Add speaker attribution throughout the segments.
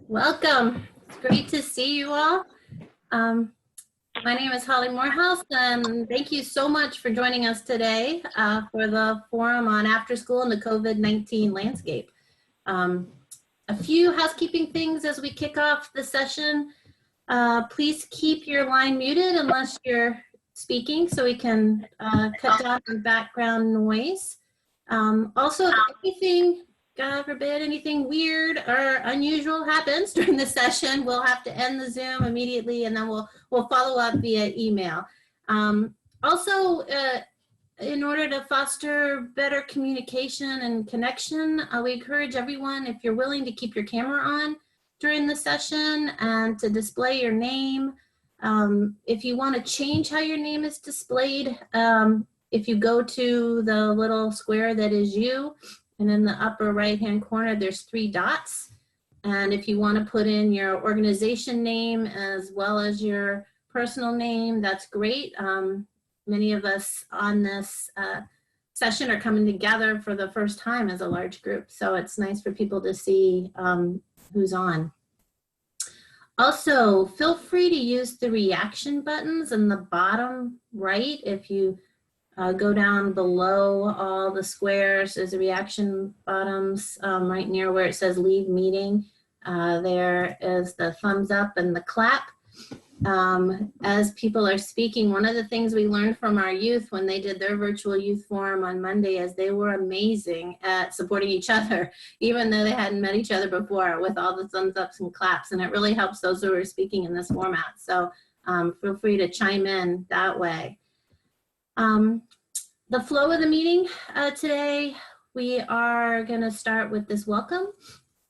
Speaker 1: Welcome. It's great to see you all. My name is Holly Morehouse, and thank you so much for joining us today for the forum on after school and the COVID-19 landscape. A few housekeeping things as we kick off the session. Please keep your line muted unless you're speaking so we can cut down on background noise. Also, if anything, God forbid, anything weird or unusual happens during the session, we'll have to end the Zoom immediately, and then we'll follow up via email. Also, in order to foster better communication and connection, we encourage everyone, if you're willing, to keep your camera on during the session and to display your name. If you want to change how your name is displayed, if you go to the little square that is you, and in the upper right-hand corner, there's 3 dots. And if you want to put in your organization name as well as your personal name, that's great. Many of us on this session are coming together for the first time as a large group. So it's nice for people to see who's on. Also, feel free to use the reaction buttons in the bottom right. If you go down below all the squares, there's a reaction buttons right near where it says leave meeting. There is the thumbs up and the clap. As people are speaking, one of the things we learned from our youth when they did their virtual youth forum on Monday is they were amazing at supporting each other, even though they hadn't met each other before, with all the thumbs ups and claps. And it really helps those who are speaking in this format. So feel free to chime in that way. The flow of the meeting today, we are going to start with this welcome.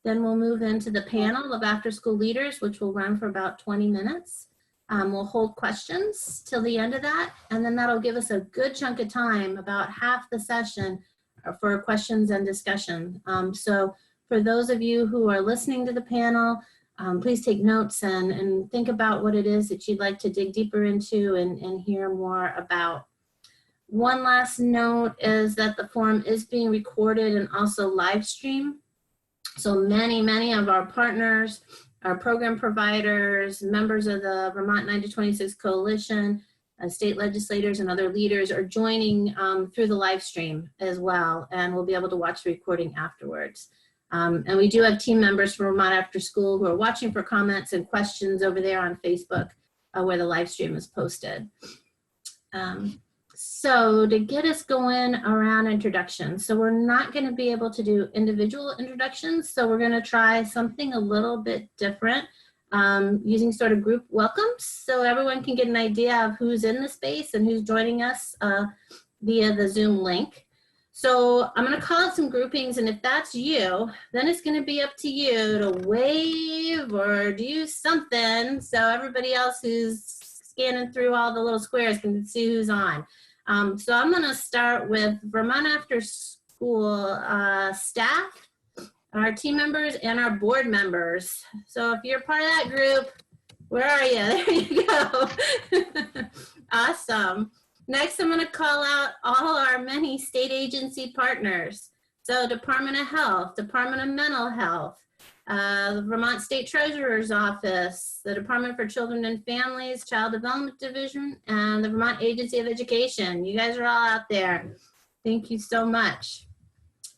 Speaker 1: Then we'll move into the panel of after-school leaders, which will run for about 20 minutes. We'll hold questions till the end of that, and then that'll give us a good chunk of time, about half the session, for questions and discussion. So for those of you who are listening to the panel, please take notes and think about what it is that you'd like to dig deeper into and hear more about. One last note is that the forum is being recorded and also live streamed. So many of our partners, our program providers, members of the Vermont 9 to 26 Coalition, state legislators and other leaders are joining through the live stream as well, and we'll be able to watch the recording afterwards. And we do have team members from Vermont After School who are watching for comments and questions over there on Facebook where the live stream is posted. So to get us going around introductions, so we're not going to be able to do individual introductions, so we're going to try something a little bit different using sort of group welcomes so everyone can get an idea of who's in the space and who's joining us via the Zoom link. So I'm going to call out some groupings, and if that's you, then it's going to be up to you to wave or do something so everybody else who's scanning through all the little squares can see who's on. So I'm going to start with Vermont After School staff, our team members, and our board members. So if you're part of that group, where are you? There you go. Awesome. Next, I'm going to call out all our many state agency partners. So Department of Health, Department of Mental Health, the Vermont State Treasurer's Office, the Department for Children and Families, Child Development Division, and the Vermont Agency of Education. You guys are all out there. Thank you so much.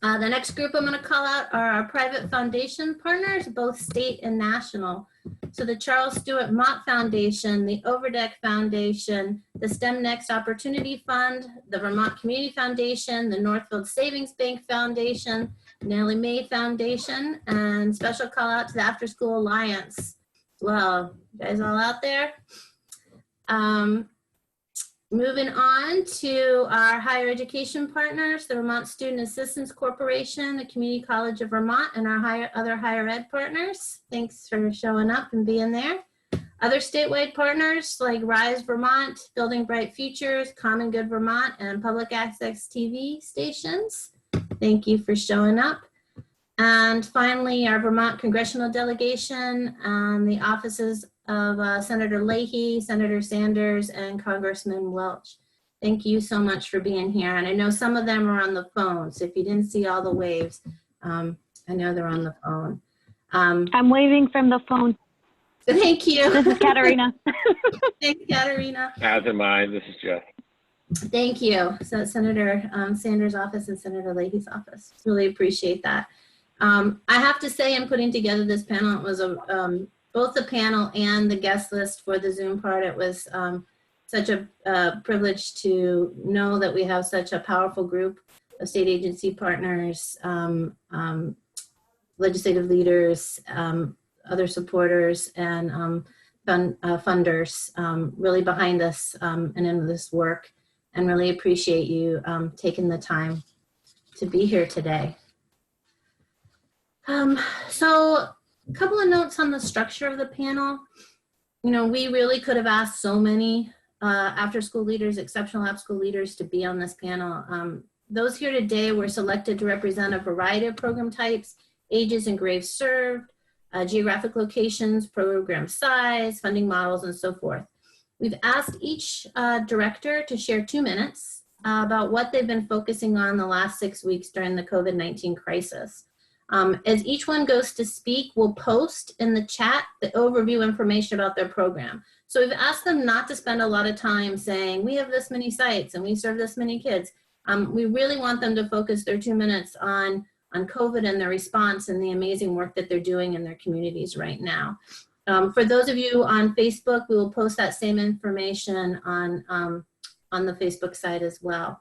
Speaker 1: The next group I'm going to call out are our private foundation partners, both state and national. So the Charles Stewart Mott Foundation, the Overdeck Foundation, the STEM Next Opportunity Fund, the Vermont Community Foundation, the Northfield Savings Bank Foundation, Nellie Mae Foundation, and special call out to the After School Alliance. Well, you guys all out there? Moving on to our higher education partners, the Vermont Student Assistance Corporation, the Community College of Vermont, and our other higher ed partners. Thanks for showing up and being there. Other statewide partners like Rise Vermont, Building Bright Futures, Common Good Vermont, and Public Access TV stations. Thank you for showing up. And finally, our Vermont Congressional Delegation and the offices of Senator Leahy, Senator Sanders, and Congressman Welch. Thank you so much for being here. And I know some of them are on the phone, so if you didn't see all the waves, I know they're on the phone.
Speaker 2: I'm waving from the phone.
Speaker 1: Thank you.
Speaker 2: This is Katarina.
Speaker 1: Thanks, Katarina.
Speaker 3: As am I. This is Jeff.
Speaker 1: Thank you. So Senator Sanders' office and Senator Leahy's office. Really appreciate that. I have to say, in putting together this panel, it was both the panel and the guest list for the Zoom part. It was such a privilege to know that we have such a powerful group of state agency partners, legislative leaders, other supporters, and funders really behind us and in this work, and really appreciate you taking the time to be here today. So a couple of notes on the structure of the panel. You know, we really could have asked so many after-school leaders, exceptional after-school leaders to be on this panel. Those here today were selected to represent a variety of program types, ages and grades served, geographic locations, program size, funding models, and so forth. We've asked each director to share 2 minutes about what they've been focusing on the last 6 weeks during the COVID-19 crisis. As each one goes to speak, we'll post in the chat the overview information about their program. So we've asked them not to spend a lot of time saying, we have this many sites and we serve this many kids. We really want them to focus their 2 minutes on COVID and their response and the amazing work that they're doing in their communities right now. For those of you on Facebook, we will post that same information on the Facebook site as well.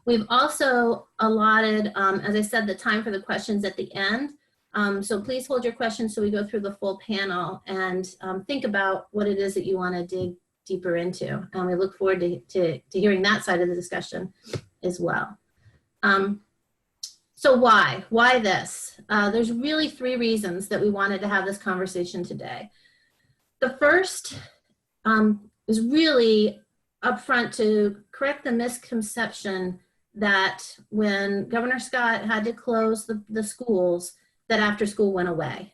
Speaker 1: We've also allotted, as I said, the time for the questions at the end. So please hold your questions so we go through the full panel and think about what it is that you want to dig deeper into. And we look forward to hearing that side of the discussion as well. So why this? There's really 3 reasons that we wanted to have this conversation today. The first is really upfront to correct the misconception that when Governor Scott had to close the schools, that after school went away.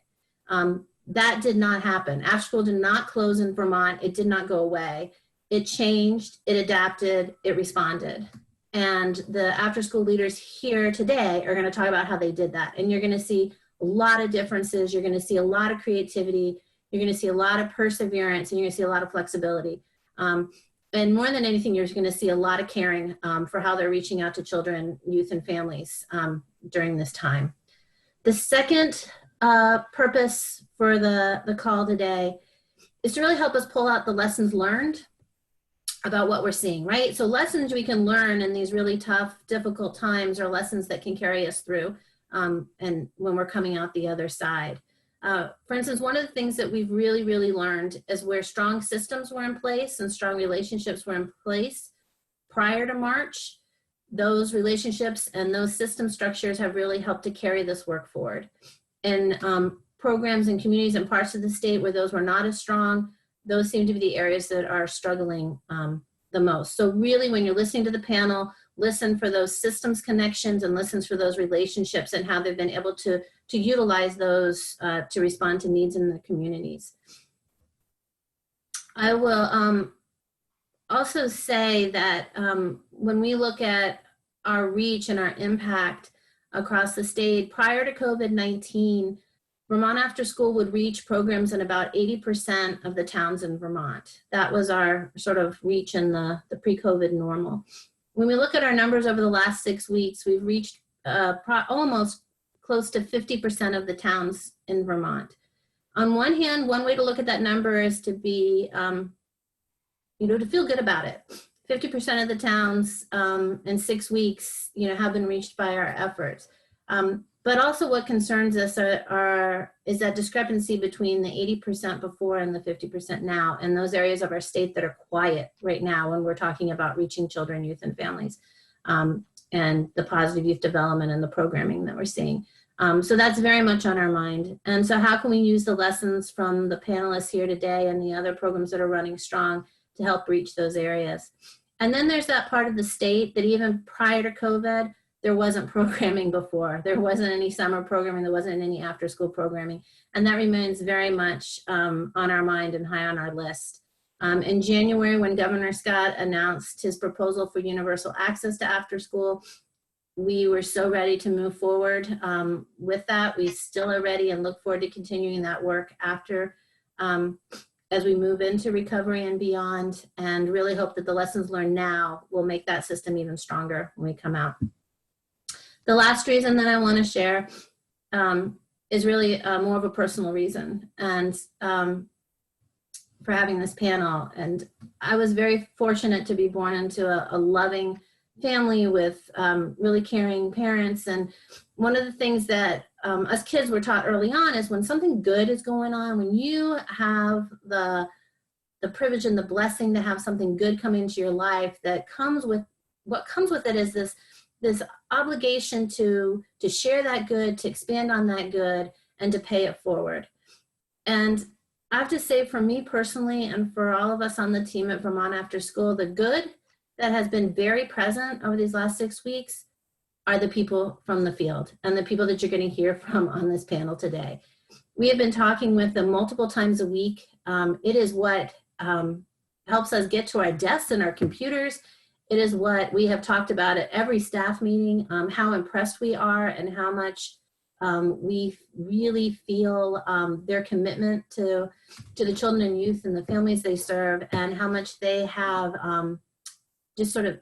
Speaker 1: That did not happen. After school did not close in Vermont. It did not go away. It changed, it adapted, it responded. And the after school leaders here today are going to talk about how they did that. And you're going to see a lot of differences. You're going to see a lot of creativity. You're going to see a lot of perseverance, and you're going to see a lot of flexibility. And more than anything, you're going to see a lot of caring for how they're reaching out to children, youth, and families during this time. The second purpose for the call today is to really help us pull out the lessons learned about what we're seeing, right? So lessons we can learn in these really tough, difficult times are lessons that can carry us through and when we're coming out the other side. For instance, one of the things that we've really learned is where strong systems were in place and strong relationships were in place prior to March, those relationships and those system structures have really helped to carry this work forward. And programs and communities and parts of the state where those were not as strong, those seem to be the areas that are struggling the most. So really, when you're listening to the panel, listen for those systems connections and listen for those relationships and how they've been able to utilize those to respond to needs in the communities. I will also say that when we look at our reach and our impact across the state, prior to COVID-19, Vermont After School would reach programs in about 80% of the towns in Vermont. That was our sort of reach in the pre-COVID normal. When we look at our numbers over the last 6 weeks, we've reached almost close to 50% of the towns in Vermont. On one hand, one way to look at that number is to be, to feel good about it. 50% of the towns in 6 weeks, have been reached by our efforts. But also what concerns us is that discrepancy between the 80% before and the 50% now, and those areas of our state that are quiet right now when we're talking about reaching children, youth, and families, and the positive youth development and the programming that we're seeing. So that's very much on our mind. And so how can we use the lessons from the panelists here today and the other programs that are running strong to help reach those areas? And then there's that part of the state that even prior to COVID, there wasn't programming before. There wasn't any summer programming. There wasn't any after school programming. And that remains very much on our mind and high on our list. In January, when Governor Scott announced his proposal for universal access to after school, we were so ready to move forward with that. We still are ready and look forward to continuing that work after as we move into recovery and beyond, and really hope that the lessons learned now will make that system even stronger when we come out. The last reason that I want to share is really more of a personal reason, and for having this panel. And I was very fortunate to be born into a loving family with really caring parents. And one of the things that us kids were taught early on is when something good is going on, when you have the privilege and the blessing to have something good come into your life, that comes with, what comes with it is this obligation to share that good, to expand on that good, and to pay it forward. And I have to say, for me personally, and for all of us on the team at Vermont After School, the good that has been very present over these last 6 weeks are the people from the field and the people that you're going to hear from on this panel today. We have been talking with them multiple times a week. It is what helps us get to our desks and our computers. It is what we have talked about at every staff meeting, how impressed we are and how much we really feel their commitment to the children and youth and the families they serve, and how much they have just sort of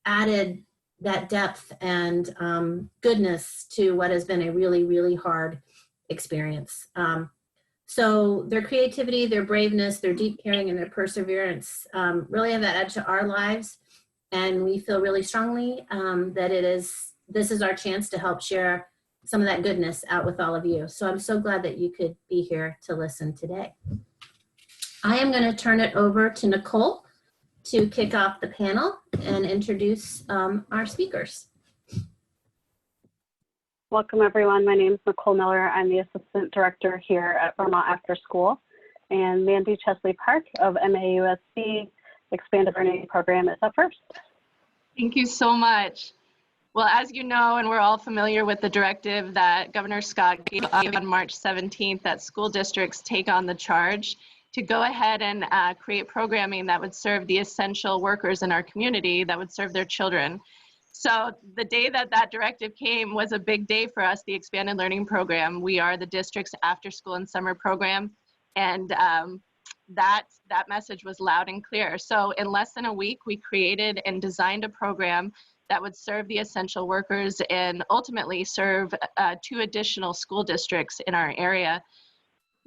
Speaker 1: added that depth and goodness to what has been a really, really hard experience. So their creativity, their braveness, their deep caring, and their perseverance really have added to our lives. And we feel really strongly that this is our chance to help share some of that goodness out with all of you. So I'm so glad that you could be here to listen today. I am going to turn it over to Nicole to kick off the panel and introduce our speakers.
Speaker 3: Welcome, everyone. My name is Nicole Miller. I'm the Assistant Director here at Vermont After School. And Mandy Chesley-Park of MAUSC Expanded Learning Program is up first.
Speaker 4: Thank you so much. Well, as you know, and we're all familiar with the directive that Governor Scott gave on March 17th, that school districts take on the charge to go ahead and create programming that would serve the essential workers in our community, that would serve their children. So the day that that directive came was a big day for us, the Expanded Learning Program. We are the district's after school and summer program, and that message was loud and clear. So in less than a week, we created and designed a program that would serve the essential workers and ultimately serve 2 additional school districts in our area.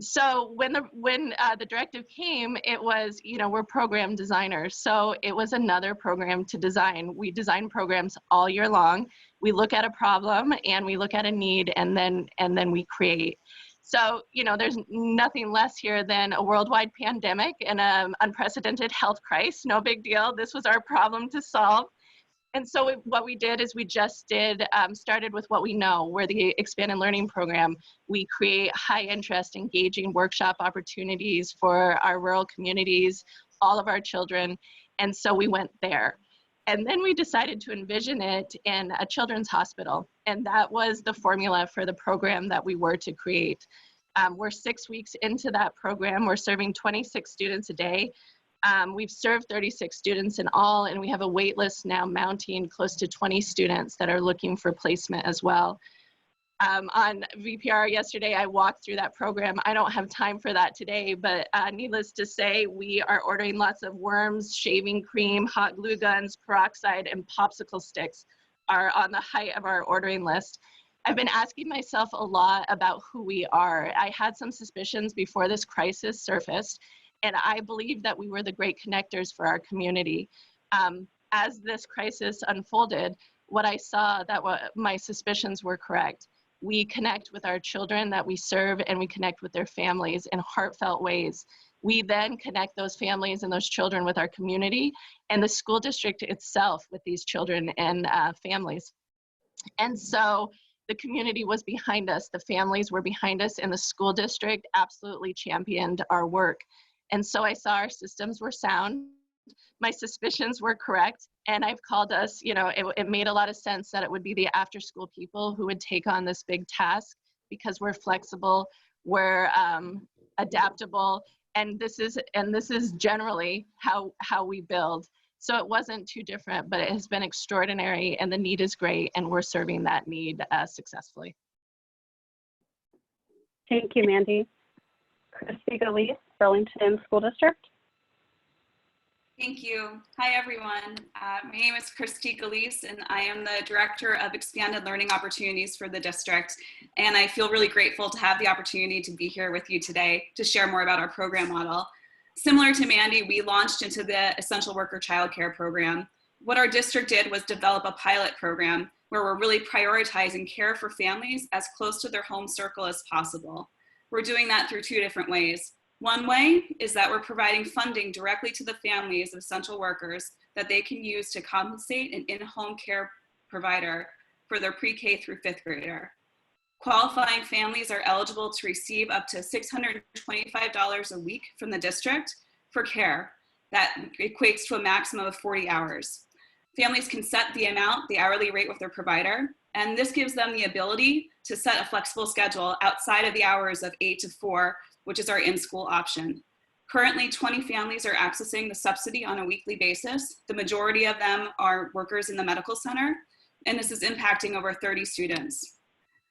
Speaker 4: So when the directive came, it was, we're program designers. So it was another program to design. We design programs all year long. We look at a problem and we look at a need, and then we create. So, there's nothing less here than a worldwide pandemic and an unprecedented health crisis. No big deal. This was our problem to solve. And so what we did is we just started with what we know. We're the Expanded Learning Program. We create high interest, engaging workshop opportunities for our rural communities, all of our children. And so we went there. And then we decided to envision it in a children's hospital. And that was the formula for the program that we were to create. We're 6 weeks into that program. We're serving 26 students a day. We've served 36 students in all, and we have a wait list now mounting close to 20 students that are looking for placement as well. On VPR yesterday, I walked through that program. I don't have time for that today, but needless to say, we are ordering lots of worms, shaving cream, hot glue guns, peroxide, and popsicle sticks are on the height of our ordering list. I've been asking myself a lot about who we are. I had some suspicions before this crisis surfaced, and I believe that we were the great connectors for our community. As this crisis unfolded, what I saw, my suspicions were correct. We connect with our children that we serve, and we connect with their families in heartfelt ways. We then connect those families and those children with our community and the school district itself with these children and families. And so the community was behind us, the families were behind us, and the school district absolutely championed our work. And so I saw our systems were sound, my suspicions were correct, and I've called us, it made a lot of sense that it would be the after school people who would take on this big task, because we're flexible, we're adaptable, and this is generally how we build. So it wasn't too different, but it has been extraordinary and the need is great and we're serving that need successfully.
Speaker 3: Thank you, Mandy. Christy Gallese, Burlington School District.
Speaker 5: Thank you. Hi, everyone. My name is Christy Gallese, and I am the Director of Expanded Learning Opportunities for the district. And I feel really grateful to have the opportunity to be here with you today to share more about our program model. Similar to Mandy, we launched into the Essential Worker Childcare Program. What our district did was develop a pilot program where we're really prioritizing care for families as close to their home circle as possible. We're doing that through two different ways. One way is that we're providing funding directly to the families of essential workers that they can use to compensate an in-home care provider for their pre-K through fifth grader. Qualifying families are eligible to receive up to $625 a week from the district for care. That equates to a maximum of 40 hours. Families can set the amount, the hourly rate with their provider, and this gives them the ability to set a flexible schedule outside of the hours of 8 to 4, which is our in-school option. Currently, 20 families are accessing the subsidy on a weekly basis. The majority of them are workers in the medical center, and this is impacting over 30 students.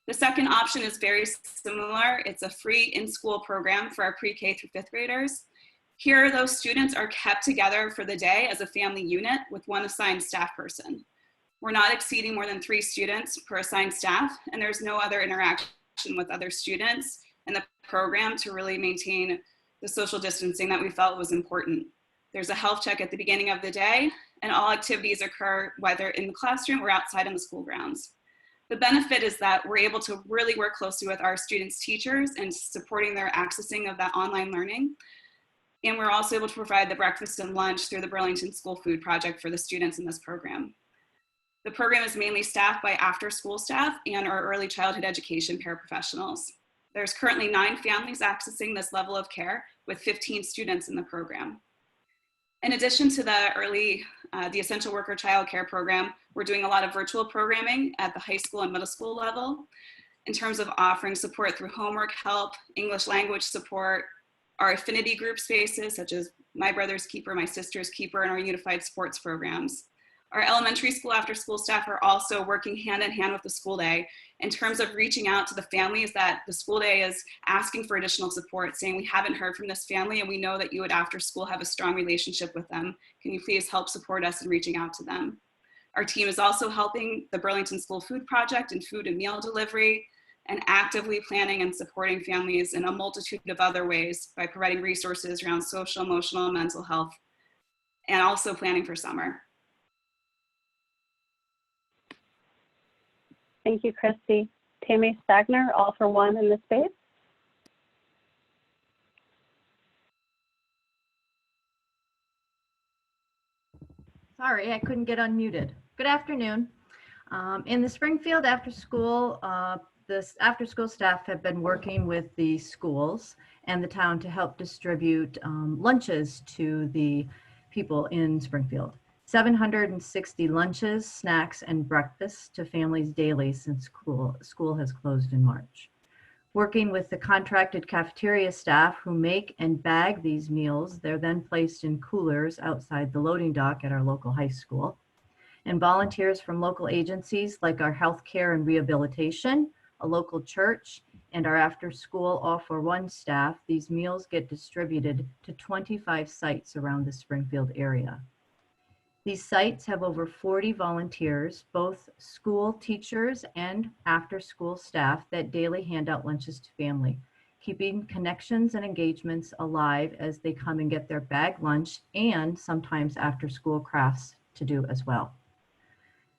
Speaker 5: The second option is very similar. It's a free in-school program for our pre-K through fifth graders. Here, those students are kept together for the day as a family unit with one assigned staff person. We're not exceeding more than 3 students per assigned staff, and there's no other interaction with other students in the program to really maintain the social distancing that we felt was important. There's a health check at the beginning of the day, and all activities occur whether in the classroom or outside in the school grounds. The benefit is that we're able to really work closely with our students' teachers and supporting their accessing of that online learning. And we're also able to provide the breakfast and lunch through the Burlington School Food Project for the students in this program. The program is mainly staffed by after-school staff and our early childhood education paraprofessionals. There's currently 9 families accessing this level of care with 15 students in the program. In addition to the Essential Worker Child Care Program, we're doing a lot of virtual programming at the high school and middle school level in terms of offering support through homework help, English language support, our affinity group spaces such as My Brother's Keeper, My Sister's Keeper, and our unified sports programs. Our elementary school after school staff are also working hand in hand with the school day in terms of reaching out to the families that the school day is asking for additional support, saying we haven't heard from this family and we know that you at after school have a strong relationship with them. Can you please help support us in reaching out to them? Our team is also helping the Burlington School Food Project in food and meal delivery and actively planning and supporting families in a multitude of other ways by providing resources around social, emotional, and mental health, and also planning for summer.
Speaker 3: Thank you, Christy. Tami, Stagner, all for one in this space.
Speaker 6: Sorry, I couldn't get unmuted. Good afternoon. In the Springfield after school, this after school staff have been working with the schools and the town to help distribute lunches to the people in Springfield. 760 lunches, snacks, and breakfasts to families daily since school has closed in March. Working with the contracted cafeteria staff who make and bag these meals, they're then placed in coolers outside the loading dock at our local high school. And volunteers from local agencies like our healthcare and rehabilitation, a local church, and our after-school all-for-one staff, these meals get distributed to 25 sites around the Springfield area. These sites have over 40 volunteers, both school teachers and after-school staff that daily hand out lunches to family, keeping connections and engagements alive as they come and get their bag lunch and sometimes after-school crafts to do as well.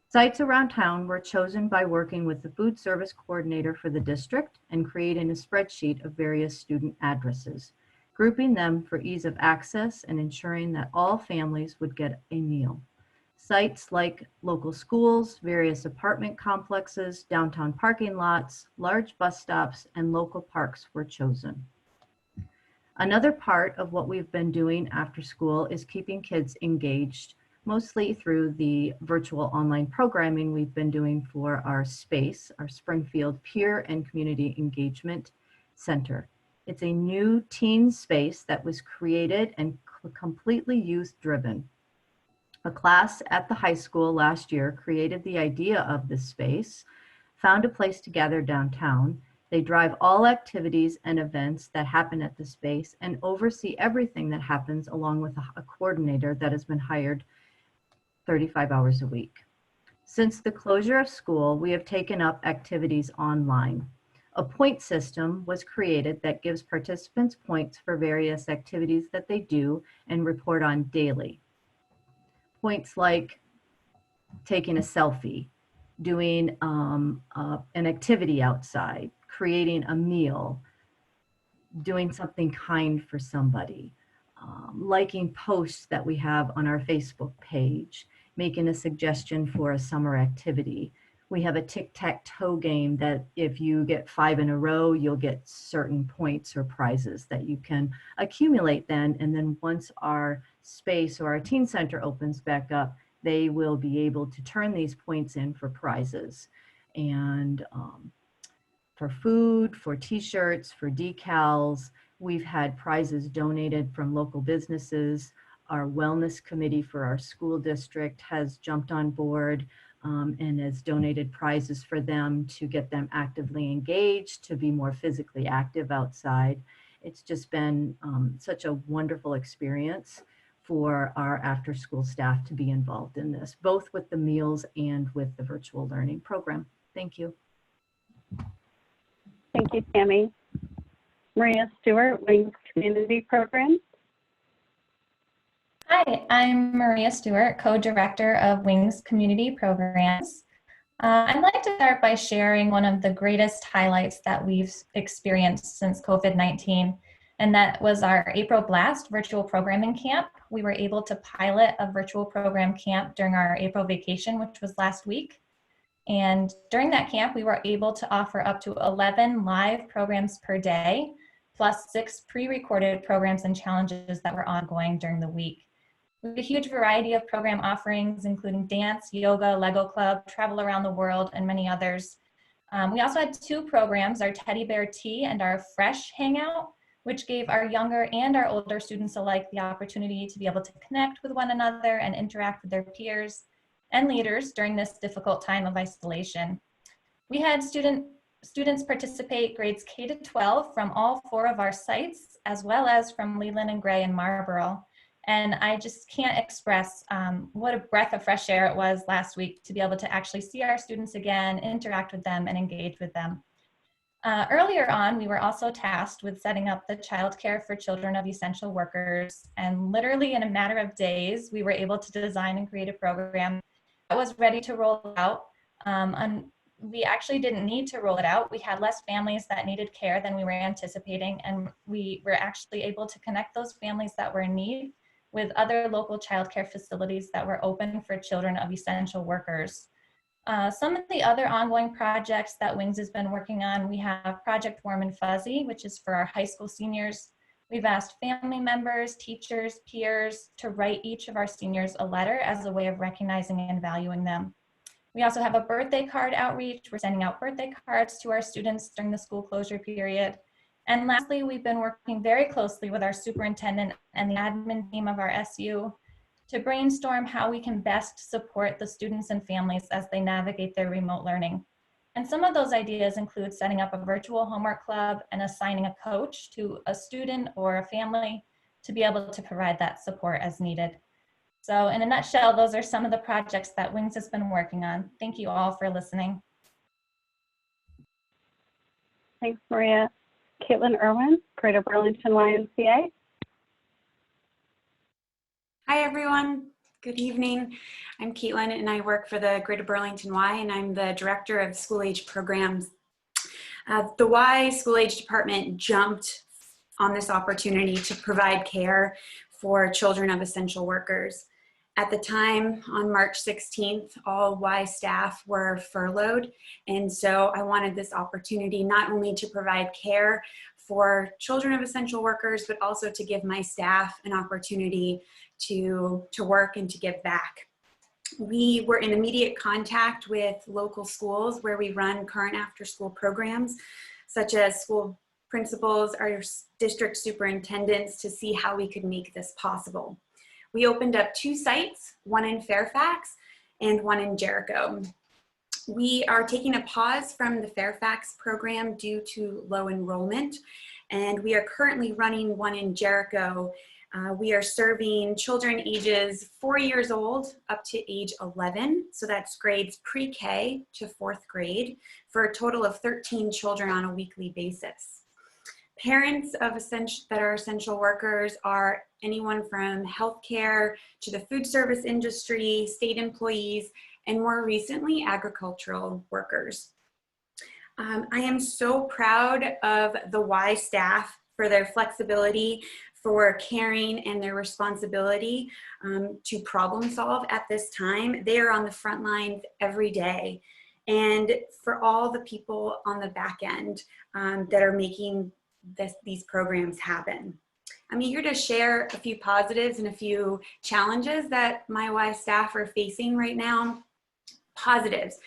Speaker 6: Sites around town were chosen by working with the food service coordinator for the district and creating a spreadsheet of various student addresses, grouping them for ease of access and ensuring that all families would get a meal. Sites like local schools, various apartment complexes, downtown parking lots, large bus stops, and local parks were chosen. Another part of what we've been doing after school is keeping kids engaged, mostly through the virtual online programming we've been doing for our SPACE, our Springfield Peer and Community Engagement Center. It's a new teen space that was created and completely youth-driven. A class at the high school last year created the idea of this space, found a place to gather downtown. They drive all activities and events that happen at the space and oversee everything that happens along with a coordinator that has been hired 35 hours a week. Since the closure of school, we have taken up activities online. A point system was created that gives participants points for various activities that they do and report on daily. Points like taking a selfie, doing an activity outside, creating a meal, doing something kind for somebody, liking posts that we have on our Facebook page, making a suggestion for a summer activity. We have a tic-tac-toe game that if you get 5 in a row, you'll get certain points or prizes that you can accumulate then. And then once our space or our teen center opens back up, they will be able to turn these points in for prizes. And for food, for t-shirts, for decals, we've had prizes donated from local businesses. Our wellness committee for our school district has jumped on board and has donated prizes for them to get them actively engaged, to be more physically active outside. It's just been such a wonderful experience for our after-school staff to be involved in this, both with the meals and with the virtual learning program. Thank you.
Speaker 3: Thank you, Tami. Maria Stewart, Wings Community Program.
Speaker 7: Hi, I'm Maria Stewart, co-director of Wings Community Programs. I'd like to start by sharing one of the greatest highlights that we've experienced since COVID-19, and that was our April Blast virtual programming camp. We were able to pilot a virtual program camp during our April vacation, which was last week. And during that camp, we were able to offer up to 11 live programs per day, plus 6 pre-recorded programs and challenges that were ongoing during the week. We had a huge variety of program offerings, including dance, yoga, Lego Club, travel around the world, and many others. We also had 2 programs, our Teddy Bear Tea and our Fresh Hangout, which gave our younger and our older students alike the opportunity to be able to connect with one another and interact with their peers and leaders during this difficult time of isolation. We had students participate grades K to 12 from all 4 of our sites, as well as from Leland and Gray and Marlborough. And I just can't express what a breath of fresh air it was last week to be able to actually see our students again, interact with them, and engage with them. Earlier on, we were also tasked with setting up the childcare for children of essential workers. And literally in a matter of days, we were able to design and create a program that was ready to roll out. And we actually didn't need to roll it out. We had less families that needed care than we were anticipating. And we were actually able to connect those families that were in need with other local childcare facilities that were open for children of essential workers. Some of the other ongoing projects that Wings has been working on, we have Project Warm and Fuzzy, which is for our high school seniors. We've asked family members, teachers, peers to write each of our seniors a letter as a way of recognizing and valuing them. We also have a birthday card outreach. We're sending out birthday cards to our students during the school closure period. And lastly, we've been working very closely with our superintendent and the admin team of our SU to brainstorm how we can best support the students and families as they navigate their remote learning. And some of those ideas include setting up a virtual homework club and assigning a coach to a student or a family to be able to provide that support as needed. So in a nutshell, those are some of the projects that Wings has been working on. Thank you all for listening.
Speaker 3: Thanks, Maria. Caitlin Irwin, Greater Burlington YMCA.
Speaker 8: Hi, everyone. Good evening. I'm Caitlin, and I work for the Greater Burlington Y, and I'm the Director of School Age Programs. The Y School Age Department jumped on this opportunity to provide care for children of essential workers. At the time, on March 16th, all Y staff were furloughed, and so I wanted this opportunity not only to provide care for children of essential workers, but also to give my staff an opportunity to work and to give back. We were in immediate contact with local schools where we run current after-school programs, such as school principals, our district superintendents, to see how we could make this possible. We opened up 2 sites, one in Fairfax and one in Jericho. We are taking a pause from the Fairfax program due to low enrollment, and we are currently running one in Jericho. We are serving children ages 4 years old up to age 11. So that's grades pre-K to 4th grade for a total of 13 children on a weekly basis. Parents of that are essential workers are anyone from healthcare to the food service industry, state employees, and more recently, agricultural workers. I am so proud of the Y staff for their flexibility, for caring, and their responsibility to problem solve at this time. They are on the front lines every day. And for all the people on the back end that are making these programs happen. I'm eager to share a few positives and a few challenges that my Y staff are facing right now. Positives: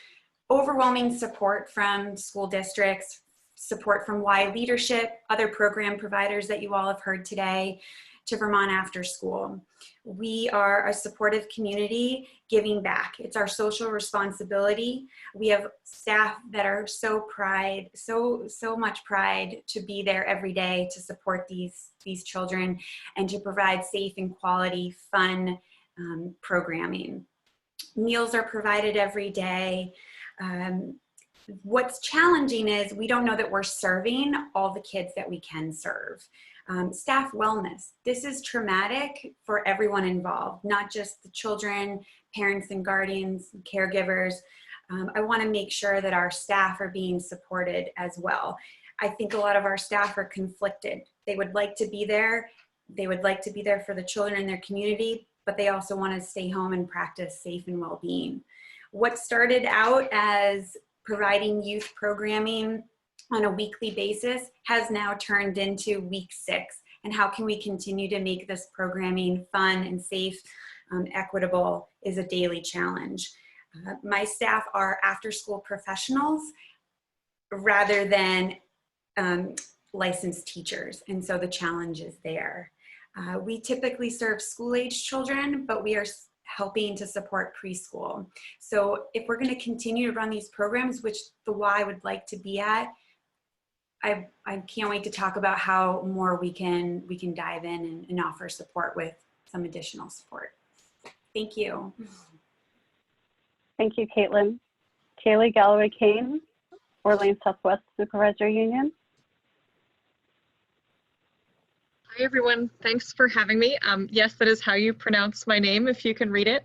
Speaker 8: overwhelming support from school districts, support from Y leadership, other program providers that you all have heard today, to Vermont Afterschool. We are a supportive community giving back. It's our social responsibility. We have staff that are so much pride to be there every day to support these children and to provide safe and quality, fun programming. Meals are provided every day. What's challenging is we don't know that we're serving all the kids that we can serve. Staff wellness. This is traumatic for everyone involved, not just the children, parents and guardians, caregivers. I want to make sure that our staff are being supported as well. I think a lot of our staff are conflicted. They would like to be there. They would like to be there for the children in their community, but they also want to stay home and practice safe and well-being. What started out as providing youth programming on a weekly basis has now turned into week 6. And how can we continue to make this programming fun and safe, equitable, is a daily challenge. My staff are after-school professionals rather than licensed teachers, and so the challenge is there. We typically serve school-age children, but we are helping to support preschool. So if we're going to continue to run these programs, which the Y would like to be at, I can't wait to talk about how more we can dive in and offer support with some additional support. Thank you.
Speaker 3: Thank you, Caitlin. Ceilidh Galloway-kane, Orleans Southwest Supervisor Union.
Speaker 9: Hi, everyone. Thanks for having me. Yes, that is how you pronounce my name, if you can read it.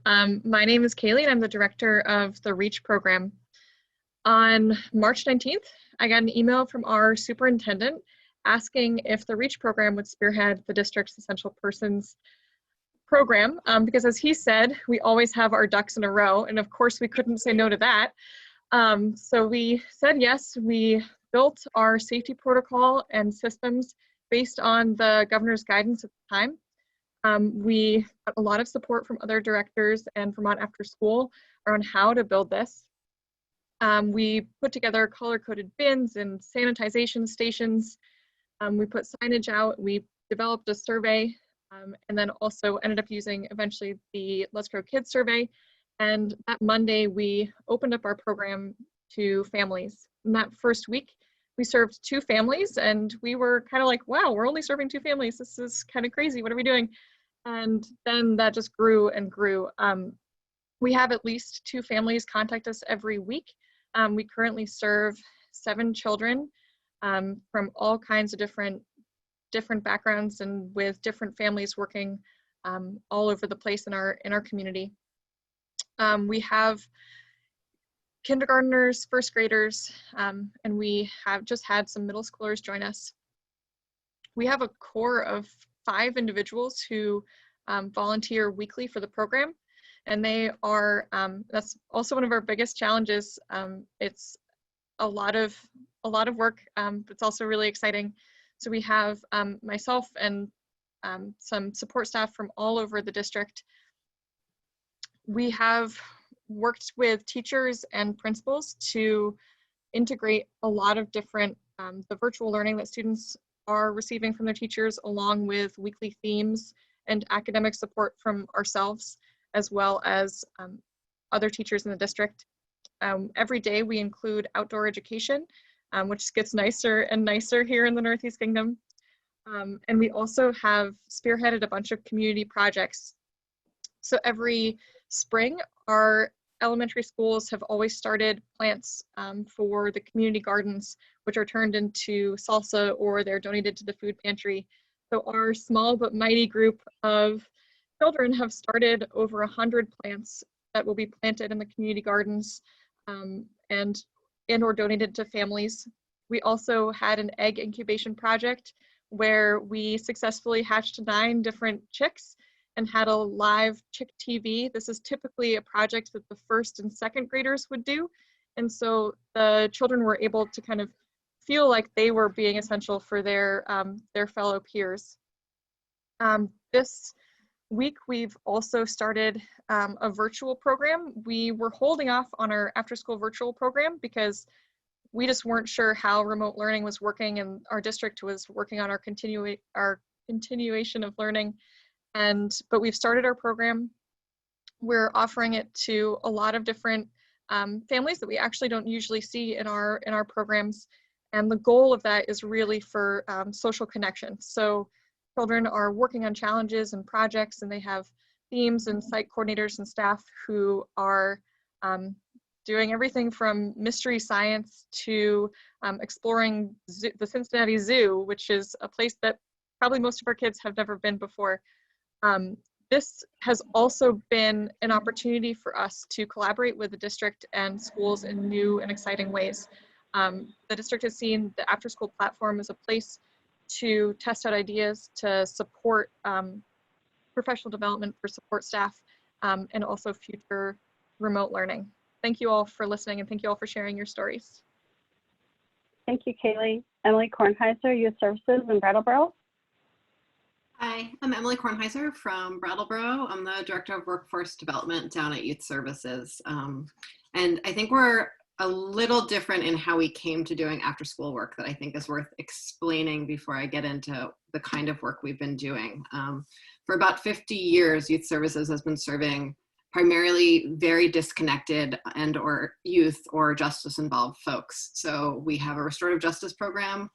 Speaker 9: My name is Ceilidh, and I'm the director of the REACH program. On March 19th, I got an email from our superintendent asking if the REACH program would spearhead the district's essential persons program, because as he said, we always have our ducks in a row, and of course we couldn't say no to that. So we said yes. We built our safety protocol and systems based on the governor's guidance at the time. We got a lot of support from other directors and Vermont Afterschool around how to build this. We put together color-coded bins and sanitization stations. We put signage out. We developed a survey, and then also ended up using eventually the Let's Grow Kids survey. And that Monday, we opened up our program to families. In that first week, we served 2 families, and we were kind of like, wow, we're only serving 2 families. This is kind of crazy. What are we doing? And then that just grew and grew. We have at least 2 families contact us every week. We currently serve 7 children from all kinds of different backgrounds and with different families working all over the place in our community. We have kindergartners, first graders, and we have just had some middle schoolers join us. We have a core of 5 individuals who volunteer weekly for the program, and they are, that's also one of our biggest challenges. It's a lot of work, but it's also really exciting. So we have myself and some support staff from all over the district. We have worked with teachers and principals to integrate a lot of different, the virtual learning that students are receiving from their teachers, along with weekly themes and academic support from ourselves, as well as other teachers in the district. Every day we include outdoor education, which gets nicer and nicer here in the Northeast Kingdom. And we also have spearheaded a bunch of community projects. So every spring, our elementary schools have always started plants for the community gardens, which are turned into salsa or they're donated to the food pantry. So our small but mighty group of children have started over 100 plants that will be planted in the community gardens and or donated to families. We also had an egg incubation project where we successfully hatched 9 different chicks and had a live chick TV. This is typically a project that the 1st and 2nd graders would do. And so the children were able to kind of feel like they were being essential for their fellow peers. This week, we've also started a virtual program. We were holding off on our after-school virtual program because we just weren't sure how remote learning was working, and our district was working on our continuation of learning. But we've started our program. We're offering it to a lot of different families that we actually don't usually see in our programs. And the goal of that is really for social connection. So children are working on challenges and projects, and they have themes and site coordinators and staff who are doing everything from mystery science to exploring the Cincinnati Zoo, which is a place that probably most of our kids have never been before. This has also been an opportunity for us to collaborate with the district and schools in new and exciting ways. The district has seen the after-school platform as a place to test out ideas, to support professional development for support staff, and also future remote learning. Thank you all for listening, and thank you all for sharing your stories.
Speaker 3: Thank you, Kaylee. Emilie Kornheiser, Youth Services in Brattleboro.
Speaker 10: Hi, I'm Emilie Kornheiser from Brattleboro. I'm the Director of Workforce Development down at Youth Services. And I think we're a little different in how we came to doing after school work that I think is worth explaining before I get into the kind of work we've been doing. For about 50 years, Youth Services has been serving primarily very disconnected and or youth or justice involved folks. So we have a restorative justice program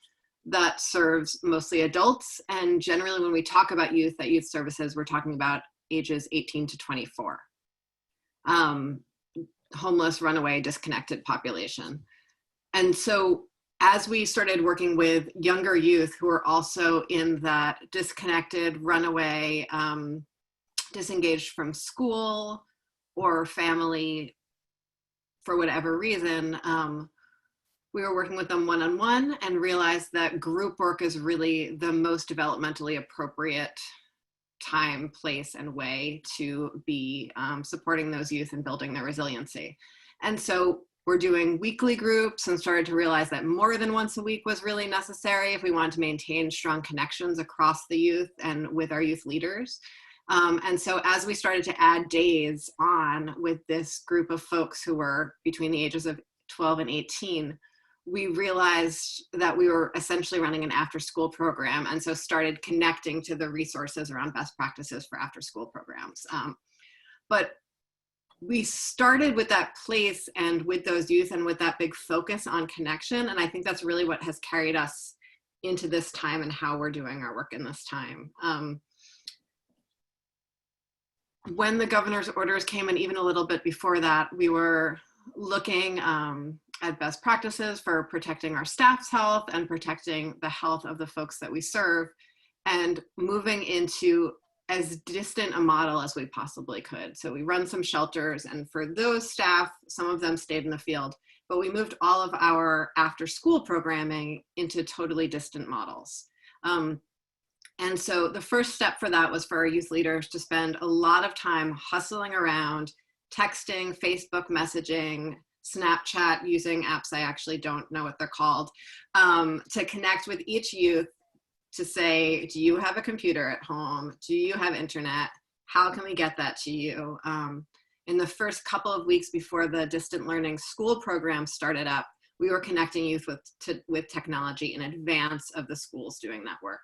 Speaker 10: that serves mostly adults. And generally when we talk about youth at Youth Services, we're talking about ages 18 to 24. Homeless, runaway, disconnected population. And so as we started working with younger youth who are also in that disconnected, runaway, disengaged from school or family for whatever reason, we were working with them one-on-one and realized that group work is really the most developmentally appropriate time, place, and way to be supporting those youth and building their resiliency. And so we're doing weekly groups and started to realize that more than once a week was really necessary if we wanted to maintain strong connections across the youth and with our youth leaders. And so as we started to add days on with this group of folks who were between the ages of 12 and 18, we realized that we were essentially running an after-school program, and so started connecting to the resources around best practices for after-school programs. But we started with that place and with those youth and with that big focus on connection, and I think that's really what has carried us into this time and how we're doing our work in this time. When the governor's orders came, and even a little bit before that, we were looking at best practices for protecting our staff's health and protecting the health of the folks that we serve, and moving into as distant a model as we possibly could. So we run some shelters, and for those staff, some of them stayed in the field, but we moved all of our after-school programming into totally distant models. And so the first step for that was for our youth leaders to spend a lot of time hustling around, texting, Facebook messaging, Snapchat, using apps I actually don't know what they're called, to connect with each youth to say, do you have a computer at home? Do you have internet? How can we get that to you? In the first couple of weeks before the distant learning school program started up, we were connecting youth with technology in advance of the schools doing that work.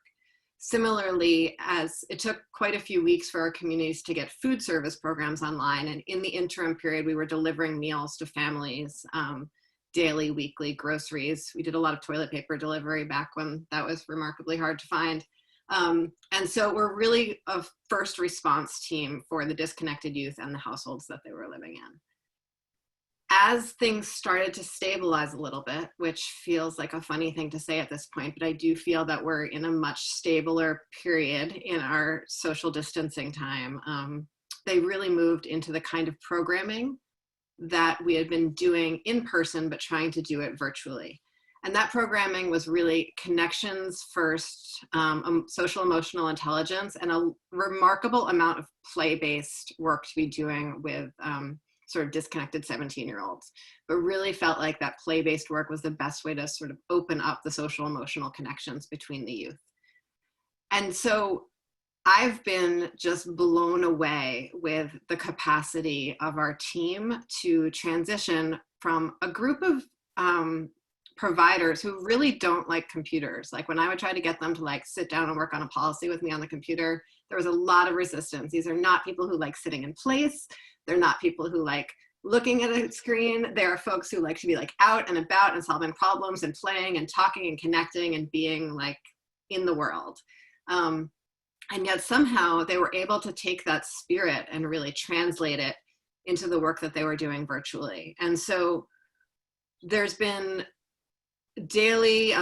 Speaker 10: Similarly, as it took quite a few weeks for our communities to get food service programs online, and in the interim period, we were delivering meals to families, daily, weekly, groceries. We did a lot of toilet paper delivery back when that was remarkably hard to find. And so we're really a first response team for the disconnected youth and the households that they were living in. As things started to stabilize a little bit, which feels like a funny thing to say at this point, but I do feel that we're in a much stabler period in our social distancing time. They really moved into the kind of programming that we had been doing in person, but trying to do it virtually. And that programming was really connections first, social emotional intelligence, and a remarkable amount of play-based work to be doing with sort of disconnected 17-year-olds, but really felt like that play-based work was the best way to sort of open up the social emotional connections between the youth. And so I've been just blown away with the capacity of our team to transition from a group of providers who really don't like computers. Like when I would try to get them to like sit down and work on a policy with me on the computer, there was a lot of resistance. These are not people who like sitting in place. They're not people who like looking at a screen. They are folks who like to be like out and about and solving problems and playing and talking and connecting and being like in the world. And yet somehow they were able to take that spirit and really translate it into the work that they were doing virtually. And so there's been daily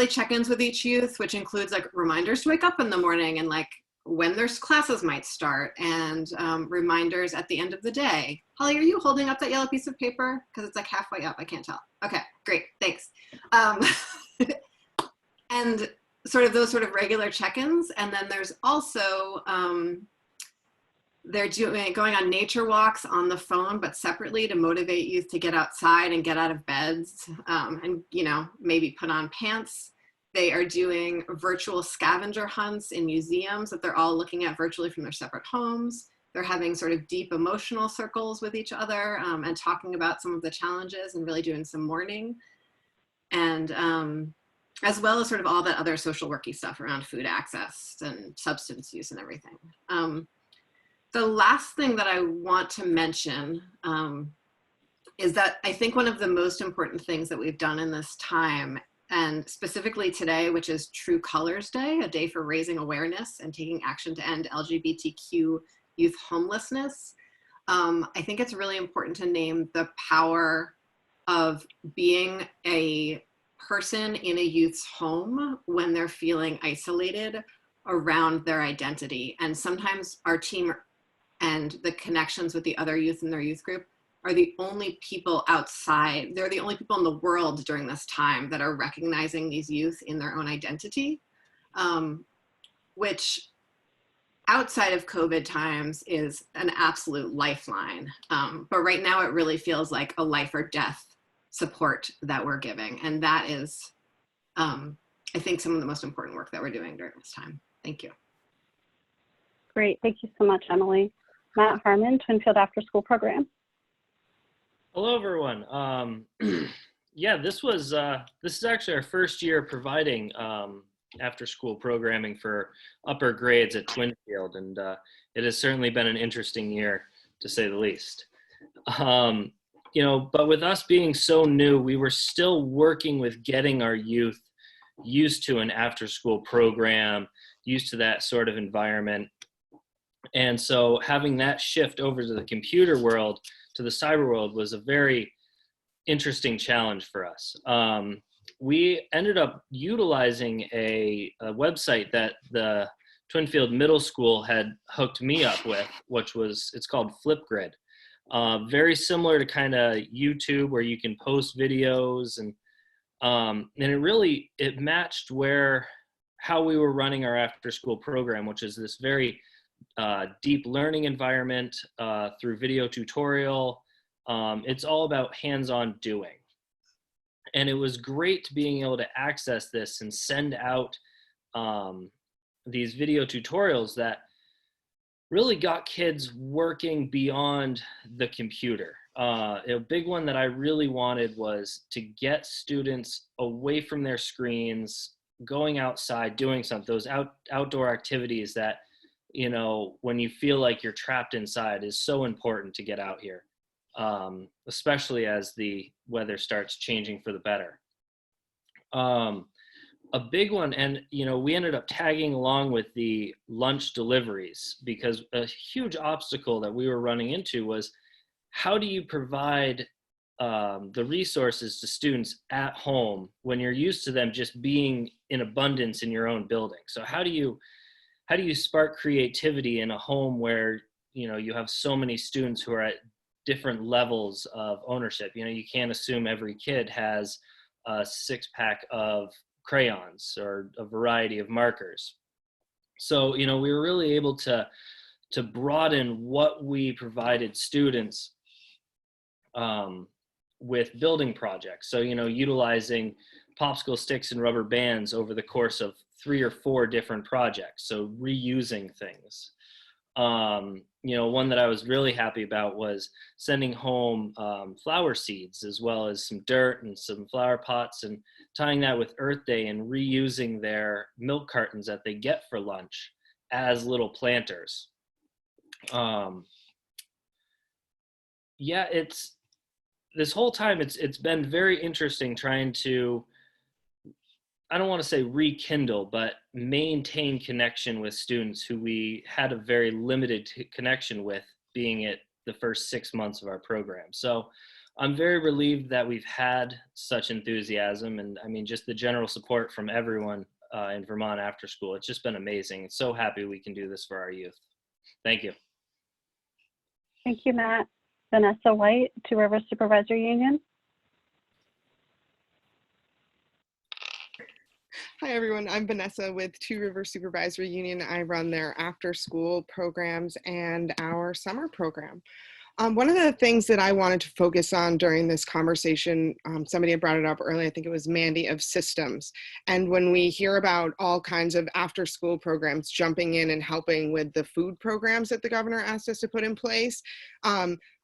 Speaker 10: check-ins with each youth, which includes like reminders to wake up in the morning and like when their classes might start, and reminders at the end of the day. Holly, are you holding up that yellow piece of paper? Because it's like halfway up, I can't tell. Okay, great, thanks. And sort of those sort of regular check-ins. And then there's also, they're going on nature walks on the phone, but separately to motivate youth to get outside and get out of beds, and maybe put on pants. They are doing virtual scavenger hunts in museums that they're all looking at virtually from their separate homes. They're having sort of deep emotional circles with each other, and talking about some of the challenges and really doing some mourning. And as well as sort of all that other social worky stuff around food access and substance use and everything. The last thing that I want to mention is that I think one of the most important things that we've done in this time, and specifically today, which is True Colors Day, a day for raising awareness and taking action to end LGBTQ youth homelessness. I think it's really important to name the power of being a person in a youth's home when they're feeling isolated around their identity. And sometimes our team and the connections with the other youth in their youth group are the only people outside, they're the only people in the world during this time that are recognizing these youth in their own identity, which outside of COVID times is an absolute lifeline. But right now it really feels like a life or death support that we're giving. And that is, I think, some of the most important work that we're doing during this time. Thank you.
Speaker 3: Great, thank you so much, Emilie. Matt Hartman, Twinfield After School Program.
Speaker 11: Hello, everyone. Yeah, this is actually our first year providing after school programming for upper grades at Twinfield, and it has certainly been an interesting year, to say the least. But with us being so new, we were still working with getting our youth used to an after school program, used to that sort of environment. And so having that shift over to the computer world, to the cyber world, was a very interesting challenge for us. We ended up utilizing a website that the Twinfield Middle School had hooked me up with, it's called Flipgrid. Very similar to kind of YouTube, where you can post videos, and it matched how we were running our after school program, which is this very deep learning environment through video tutorial. It's all about hands-on doing. And it was great being able to access this and send out these video tutorials that really got kids working beyond the computer. A big one that I really wanted was to get students away from their screens going outside, doing something, those outdoor activities that, you know, when you feel like you're trapped inside is so important to get out here, especially as the weather starts changing for the better. A big one, and you know, we ended up tagging along with the lunch deliveries, because a huge obstacle that we were running into was, how do you provide the resources to students at home when you're used to them just being in abundance in your own building? So how do you spark creativity in a home where, you know, you have so many students who are at different levels of ownership? You know, you can't assume every kid has a 6-pack of crayons or a variety of markers. So, you know, we were really able to broaden what we provided students with building projects. So, you know, utilizing popsicle sticks and rubber bands over the course of 3 or 4 different projects. So reusing things. You know, one that I was really happy about was sending home flower seeds, as well as some dirt and some flower pots, and tying that with Earth Day and reusing their milk cartons that they get for lunch as little planters. Yeah, this whole time it's been very interesting trying to, I don't want to say rekindle, but maintain connection with students who we had a very limited connection with, being it the first 6 months of our program. So I'm very relieved that we've had such enthusiasm, and I mean, just the general support from everyone in Vermont After School. It's just been amazing. So happy we can do this for our youth. Thank you.
Speaker 3: Thank you, Matt. Venissa White, Two Rivers Supervisor Union.
Speaker 12: Hi everyone, I'm Venissa with Two Rivers Supervisory Union. I run their after school programs and our summer program. One of the things that I wanted to focus on during this conversation, somebody had brought it up earlier, I think it was Mandy, of systems. And when we hear about all kinds of after school programs jumping in and helping with the food programs that the governor asked us to put in place,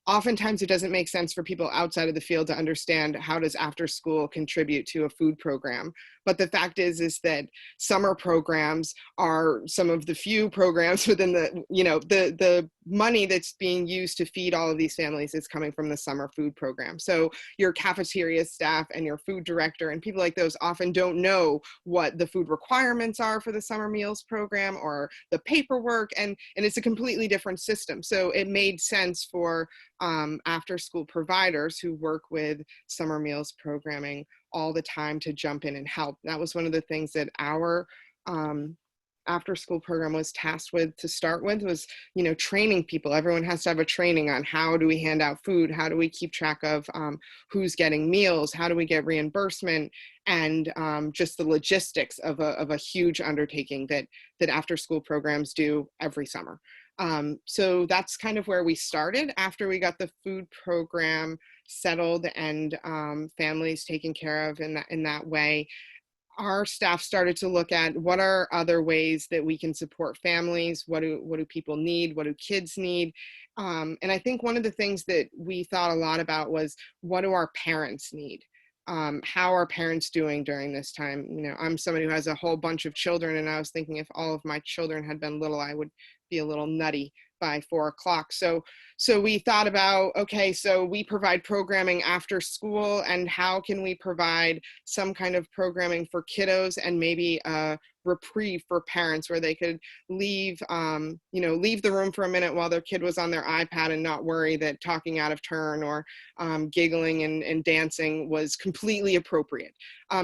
Speaker 12: oftentimes it doesn't make sense for people outside of the field to understand how does after school contribute to a food program. But the fact is that summer programs are some of the few programs within the, you know, the money that's being used to feed all of these families is coming from the summer food program. So your cafeteria staff and your food director and people like those often don't know what the food requirements are for the summer meals program or the paperwork, and it's a completely different system. So it made sense for after school providers who work with summer meals programming all the time to jump in and help. That was one of the things that our after school program was tasked with to start with, was, you know, training people. Everyone has to have a training on how do we hand out food, how do we keep track of who's getting meals, how do we get reimbursement, and just the logistics of a huge undertaking that after school programs do every summer. So that's kind of where we started after we got the food program settled and families taken care of in that way. Our staff started to look at what are other ways that we can support families, what do people need, what do kids need, and I think one of the things that we thought a lot about was, what do our parents need? How are parents doing during this time? You know, I'm somebody who has a whole bunch of children, and I was thinking if all of my children had been little, I would be a little nutty by 4 o'clock. So we thought about, okay, so we provide programming after school, and how can we provide some kind of programming for kiddos and maybe a reprieve for parents where they could leave the room for a minute while their kid was on their iPad and not worry that talking out of turn or giggling and dancing was completely appropriate.